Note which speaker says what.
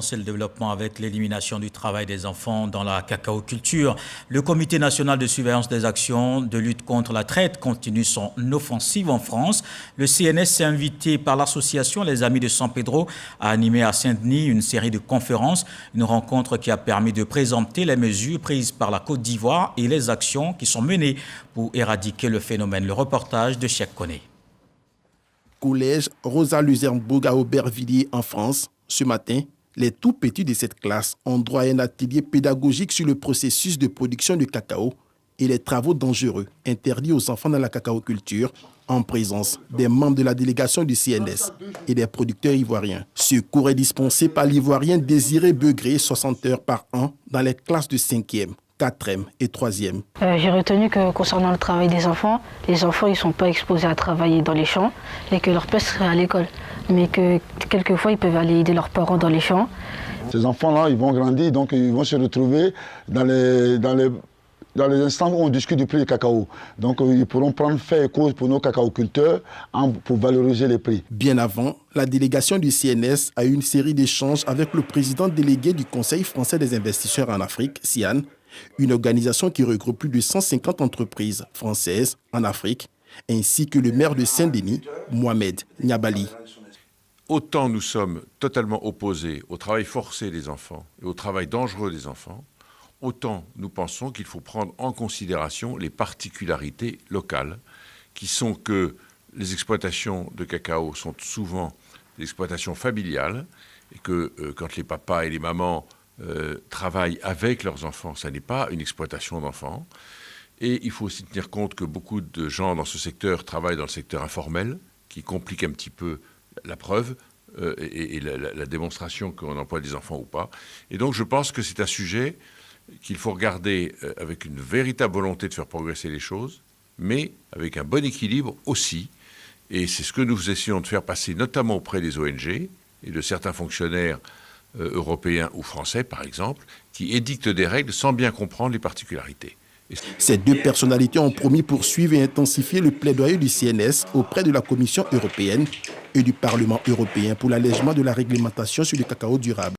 Speaker 1: relancer le développement avec l'élimination du travail des enfants dans la cacaoculture. Le Comité national de surveillance des actions de lutte contre la traite continue son offensive en France. Le CNS s'est invité par l'association Les Amis de San Pedro à animer à Saint-Denis une série de conférences, une rencontre qui a permis de présenter les mesures prises par la Côte d'Ivoire et les actions qui sont menées pour éradiquer le phénomène. Le reportage de Cheikh Koné.
Speaker 2: Collège Rosa Luxembourg à Aubervilliers en France. Ce matin, les tout petits de cette classe ont droit à un atelier pédagogique sur le processus de production du cacao et les travaux dangereux interdits aux enfants dans la cacaoculture en présence des membres de la délégation du CNS et des producteurs ivoiriens. Ce cours est dispensé par l'Ivoirien Désiré Begré, 60 heures par an, dans les classes de 5e, 4e et 3e.
Speaker 3: J'ai retenu que concernant le travail des enfants, les enfants ne sont pas exposés à travailler dans les champs et que leur place serait à l'école. Mais que quelquefois, ils peuvent aller aider leurs parents dans les champs.
Speaker 4: Ces enfants-là, ils vont grandir, donc ils vont se retrouver dans les instants où on discute du prix du cacao. Donc ils pourront prendre fait et cause pour nos cacaoculteurs pour valoriser les prix.
Speaker 2: Bien avant, la délégation du CNS a eu une série d'échanges avec le président délégué du Conseil français des investisseurs en Afrique, CIAN, une organisation qui regroupe plus de 150 entreprises françaises en Afrique, ainsi que le maire de Saint-Denis, Mohamed Niabali.
Speaker 5: Autant nous sommes totalement opposés au travail forcé des enfants et au travail dangereux des enfants, autant nous pensons qu'il faut prendre en considération les particularités locales, qui sont que les exploitations de cacao sont souvent des exploitations familiales, et que quand les papas et les mamans travaillent avec leurs enfants, ça n'est pas une exploitation d'enfants. Et il faut aussi tenir compte que beaucoup de gens dans ce secteur travaillent dans le secteur informel, qui complique un petit peu la preuve et la démonstration qu'on emploie des enfants ou pas. Et donc je pense que c'est un sujet qu'il faut regarder avec une véritable volonté de faire progresser les choses, mais avec un bon équilibre aussi. Et c'est ce que nous essayons de faire passer notamment auprès des ONG et de certains fonctionnaires européens ou français, par exemple, qui édictent des règles sans bien comprendre les particularités.
Speaker 2: Ces deux personnalités ont promis poursuivre et intensifier le plaidoyer du CNS auprès de la Commission européenne et du Parlement européen pour l'allègement de la réglementation sur le cacao durable.